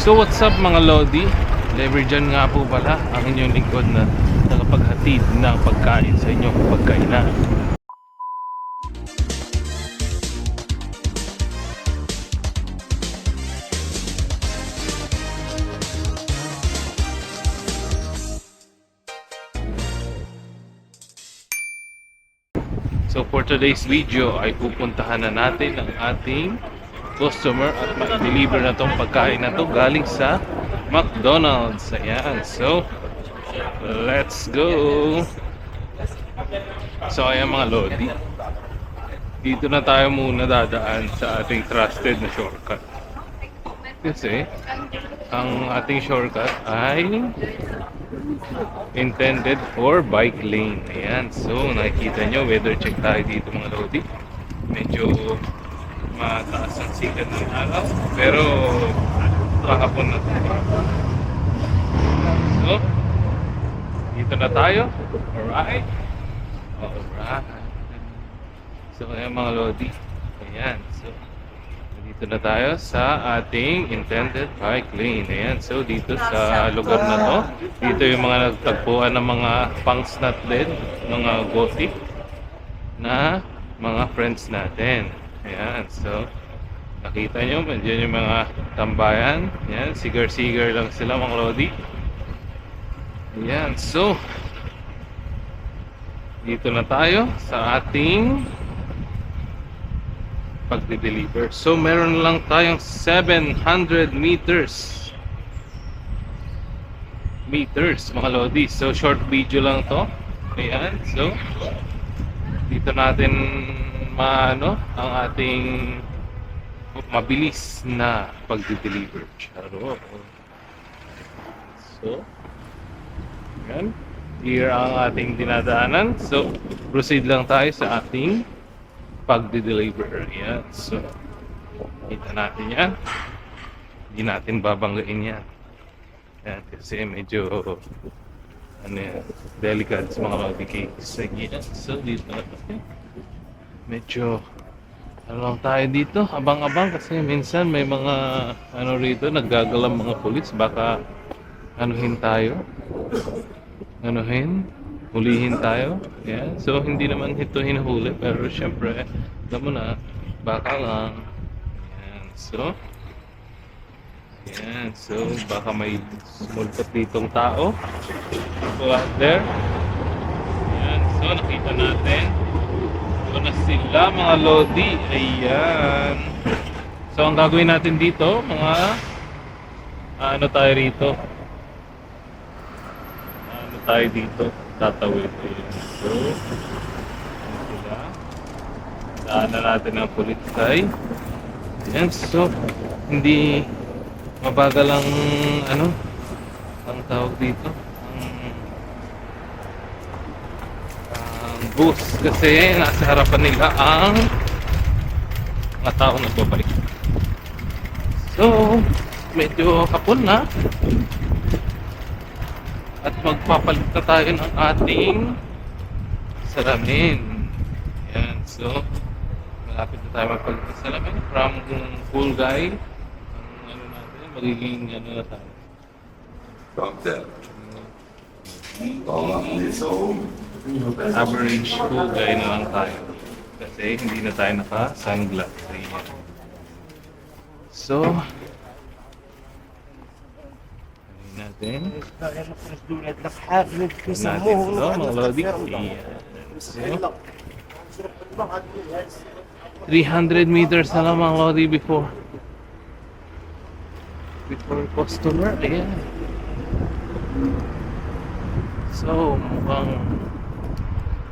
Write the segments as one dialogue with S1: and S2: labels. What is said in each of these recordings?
S1: So what's up mga Lodi? Leverjan nga po pala ang inyong lingkod na tagapaghatid ng pagkain sa inyong pagkainan. So for today's video ay pupuntahan na natin ang ating customer at ma-deliver na tong pagkain na to galing sa McDonald's. Ayan, so let's go. So ayan mga Lodi, dito na tayo muna dadaan sa ating trusted na shortcut kasi ang ating shortcut ay intended for bike lane. Ayan, so nakikita nyo, weather check tayo dito mga Lodi. Medyo mataas ang sikat ng araw pero kahapon na tayo. So dito na tayo. Alright. So ayan mga Lodi, ayan, so dito na tayo sa ating intended bike lane. Ayan, so dito sa lugar na to, dito yung mga nagtagpuan ng mga punks natin, mga gothic na mga friends natin. Ayan, so nakita nyo, medyo yung mga tambayan. Ayan, sigar-sigar lang sila mga Lodi. Ayan, so dito na tayo sa ating pagde-deliver. So meron lang tayong 700 meters mga Lodi. So short video lang to. Ayan, so dito natin maano ang ating mabilis na pagde-deliver. Charo. So ayan, here ang ating dinadaanan. So proceed lang tayo sa ating pagde-deliver. Ayan, so kita natin yan, hindi natin babanggain yan. Ayan, kasi medyo ano yan, delicate sa mga Lodi cakes. Ayan, so dito natin medyo ano lang tayo dito, abang-abang kasi minsan may mga ano rito, naggagalang mga pulis, baka anuhin tayo, hulihin tayo. Yeah. So hindi naman ito hinuhuli pero syempre alam mo na, baka lang. Ayan, so baka may sumulpot ditong tao. Go out there. Ayan, so nakita natin, ito na sila mga Lodi. Ayan, so ang gagawin natin dito, mga ano tayo rito, tatawid. So sila, daanan natin ang pulisay. Ayan, so hindi mabagal ang ano ang tawag dito, ang bus, kasi nasa harapan nila ang mga tao nagbabike. So medyo hapon na at magpapalit na tayo ng ating salamin. Ayan, so malapit na tayo magpalit ng salamin from cool guy. Ang ano natin, magiging ano na tayo, average cool guy na lang tayo kasi hindi na tayo naka sunglass. Ayan. So natin mga Lodi. So 300 meters na lang mga Lodi before customer. Ayan, so mukhang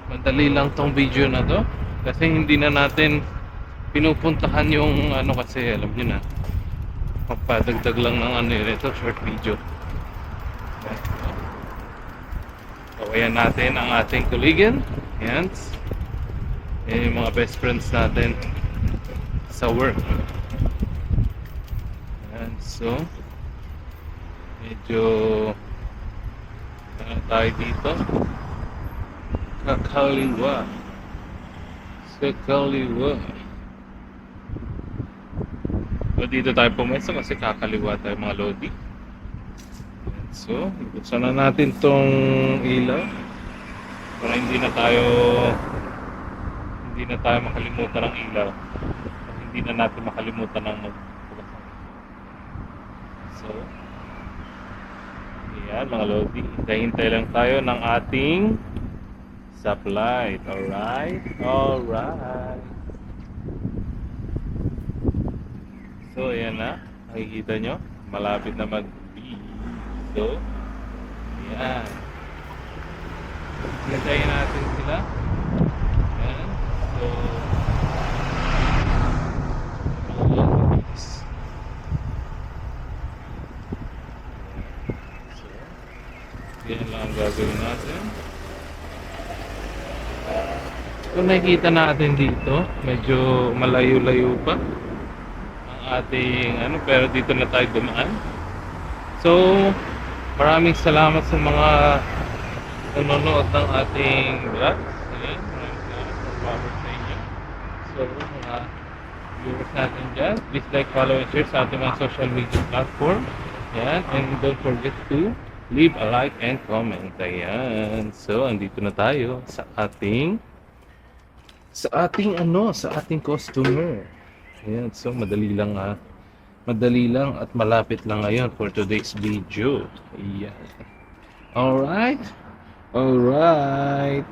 S1: madali lang tong video na to kasi hindi na natin pinupuntahan yung ano, kasi alam nyo na, magpadagdag lang ng ano yun, ito short video. Kawayan natin ang ating kuligin. Ayan, yung mga best friends natin sa work. Ayan, so medyo ano tayo dito, kakaliwa. So, dito tayo pumesto kasi kakaliwa tayo mga lodi. So, buksan na natin tong ilaw para hindi na tayo makalimutan ng ilaw. At hindi na natin makalimutan ng magbukas. So, yan mga lodi. Hintay lang tayo ng ating stoplight. Alright? Alright. So, ayan na. Nakikita nyo? Malapit na mag-B. So, ayan. Hintayin natin sila. Ayan. So, so, yan lang ang gagawin natin. So, nakikita natin dito, medyo malayo-layo pa ang ating pero dito na tayo dumaan. So, maraming salamat sa mga nanonood ng ating vlog. Ayan, maraming salamat for power sa inyo. So, mga viewers natin dyan, please like, follow, and share sa ating mga social media platform. Ayan, and don't forget to leave a like and comment. Ayan. So, andito na tayo sa ating customer. Ayan, so madali lang at malapit lang ngayon for today's video. Ayan. Alright. Alright.